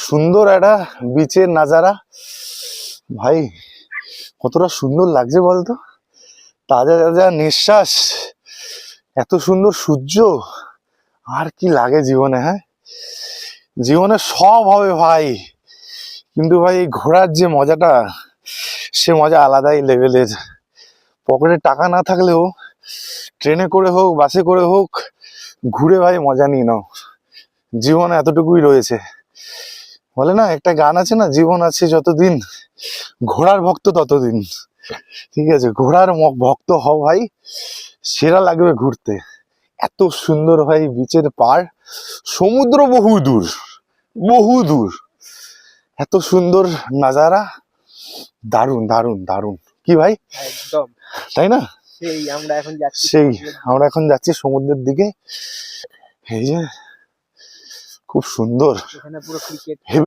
সুন্দর একটা বিচের নাজারা ভাই, কতটা সুন্দর লাগছে বলতো, তাজা তাজা নিঃশ্বাস, এত সুন্দর সূর্য, আর কি লাগে জীবনে। হ্যাঁ, জীবনে সব হবে ভাই, কিন্তু ভাই ঘোরার যে মজাটা, সে মজা আলাদাই লেভেলের। পকেটে টাকা না থাকলেও ট্রেনে করে হোক, বাসে করে হোক, ঘুরে ভাই মজা নিয়ে নাও। জীবনে এতটুকুই রয়েছে। বলে না, একটা গান আছে না, জীবন আছে যতদিন ঘোড়ার ভক্ত ততদিন। ঠিক আছে, ঘোড়ার ভক্ত হও ভাই, সেরা লাগবে ঘুরতে। এত সুন্দর ভাই বিচের পাড়, সমুদ্র বহু দূর, বহু দূর, এত সুন্দর নাজারা, দারুণ দারুণ দারুণ। কি ভাই, একদম তাই না? সেই আমরা এখন যাচ্ছি সমুদ্রের দিকে। এই যে খুব সুন্দর, এখানে পুরো ক্রিকেট